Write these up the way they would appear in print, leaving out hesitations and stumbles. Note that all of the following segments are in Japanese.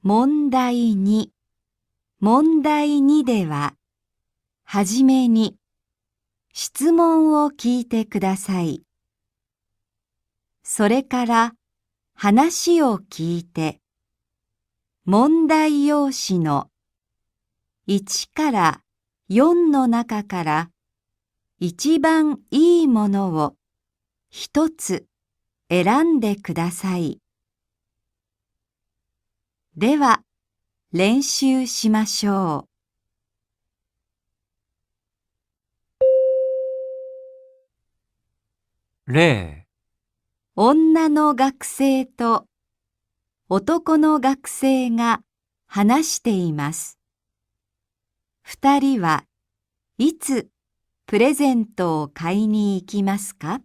問題2。問題2では、はじめに質問を聞いてください。それから話を聞いて、問題用紙の1から4の中から一番いいものを一つ選んでください。では、練習しましょう。例、女の学生と男の学生が話しています。二人はいつプレゼントを買いに行きますか？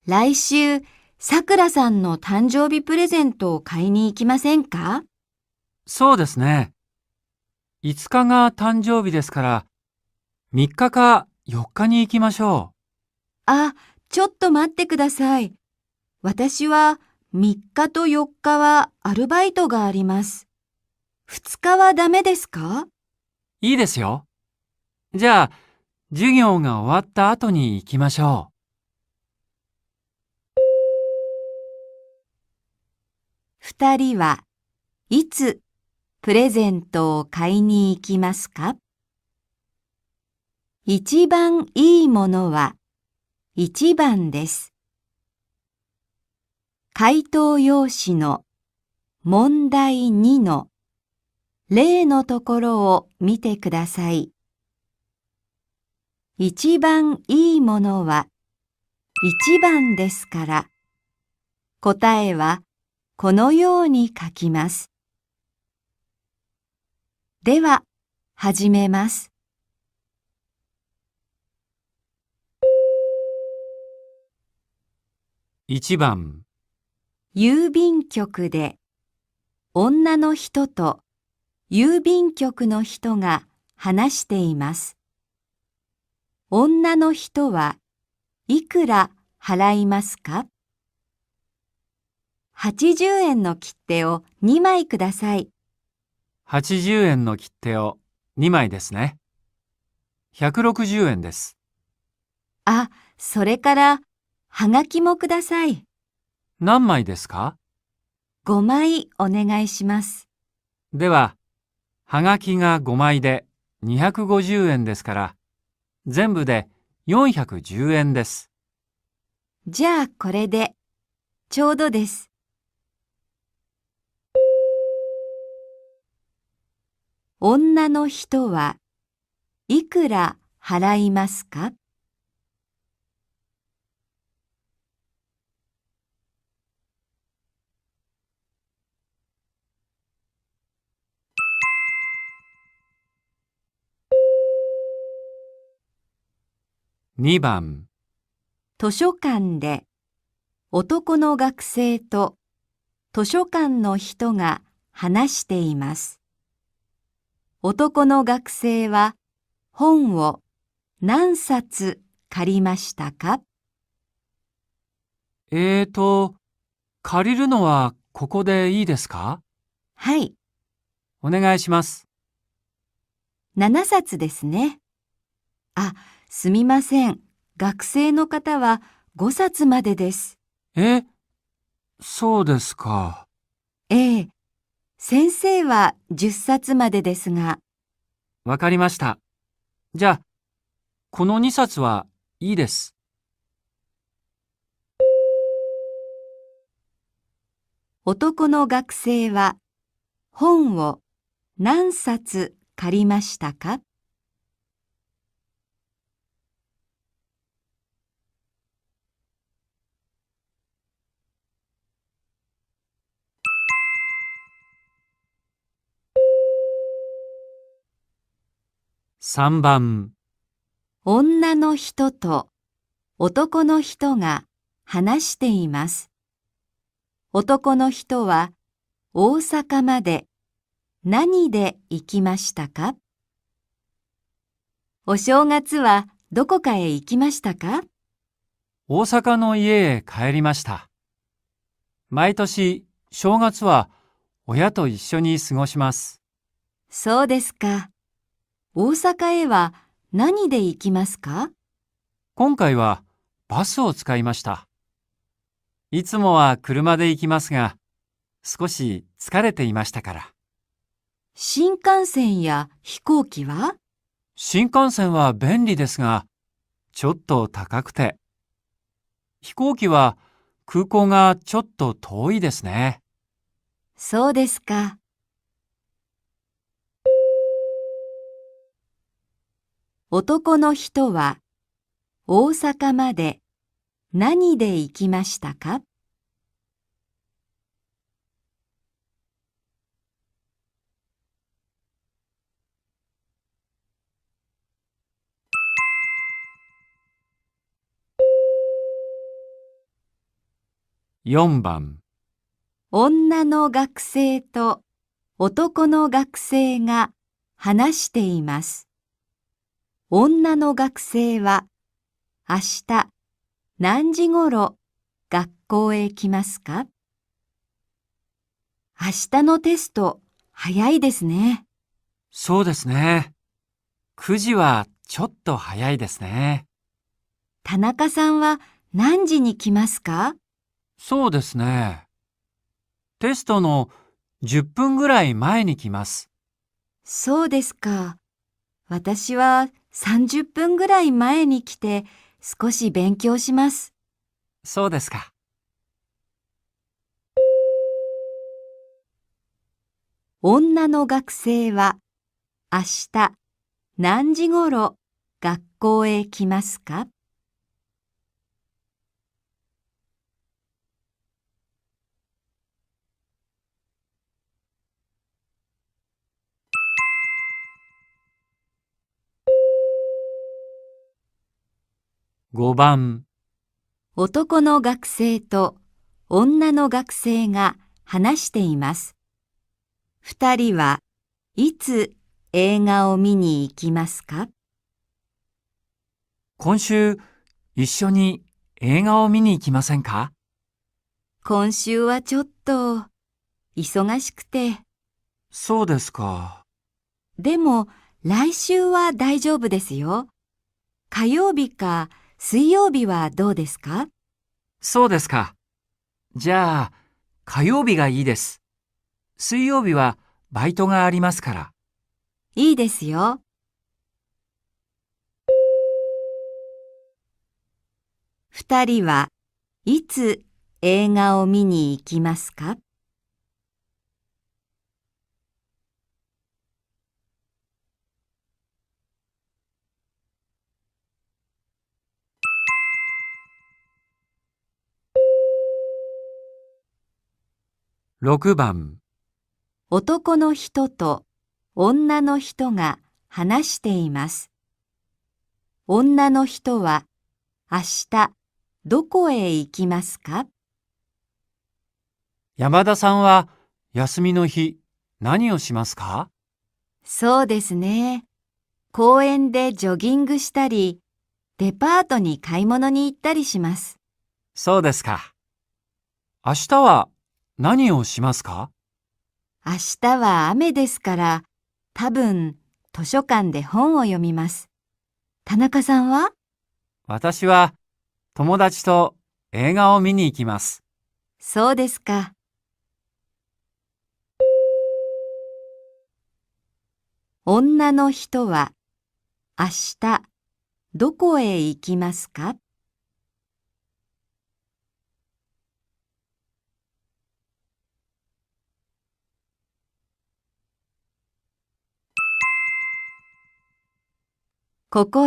来週、さくらさんの誕生日プレゼントを買いに行きませんか？そうですね。5日が誕生日ですから、3日か4日に行きましょあ、ちょっと待ってください。私は3日と4日はアルバイトがあります。2日はダメですか？う。いいですよ。じゃあ、授業が終わった後に行きましょ2人はいつプレゼントを買いに行きますか？一番いいものは1番です。回答用紙の問題2の例のところを見てください。一番いいものは1番ですから、答えはこのように書きます。では、始めます。う。1番、郵便局で女の人と郵便局の人が話しています。女の人はいくら払いますか？80円の切手を2枚ください。80円の切手を2枚ですね。160円です。あ、それからはがきもください。何枚ですか？ 5枚お願いします。では、はがきが5枚で250円ですから、全部で410円です。じゃあこれでちょうどです。女の人はいくら払いますか？2番、図書館で男の学生と図書館の人が話しています。男の学生は本を何冊借りましたか？借りるのはここでいいですか？はい、お願いします。7冊ですね。あ、すみません。学生の方は5冊までです。え、そうですか。ええ、先生は10冊までですが、わかりました。じゃあ、この2冊はいいです。男の学生は本を何冊借りましたか？3番、女の人と男の人が話しています。男の人は大阪まで何で行きましたか？お正月はどこかへ行きましたか？大阪の家へ帰りました。毎年、正月は親と一緒に過ごします。そうですか。大阪へは何で行きますか？今回はバスを使いました。いつもは車で行きますが、少し疲れていましたから。新幹線や飛行機は？新幹線は便利ですが、ちょっと高くて。飛行機は空港がちょっと遠いですね。そうですか。男の人は大阪まで何で行きましたか？4番、女の学生と男の学生が話しています。女の学生は明日何時ごろ学校へ来ますか？明日のテスト早いですね。そうですね。9時はちょっと早いですね。田中さんは何時に来ますか？そうですね。テストの10分ぐらい前に来ます。そうですか。私は30分ぐらい前に来て少し勉強します。そうですか。女の学生は明日何時ごろ学校へ来ますか？5番、男の学生と女の学生が話しています。二人はいつ映画を見に行きますか？今週一緒に映画を見に行きませんか？今週はちょっと忙しくて。そうですか。でも来週は大丈夫ですよ。火曜日か水曜日はどうですか？そうですか。じゃあ、火曜日がいいです。水曜日はバイトがありますから。いいですよ。二人はいつ映画を見に行きますか？6番、男の人と女の人が話しています。女の人は明日どこへ行きますか？山田さんは休みの日何をしますか？そうですね。公園でジョギングしたり、デパートに買い物に行ったりします。そうですか。明日は何をしますか？明日は雨ですから、多分図書館で本を読みます。田中さんは？私は友達と映画を見に行きます。そうですか。女の人は明日どこへ行きますか？ここ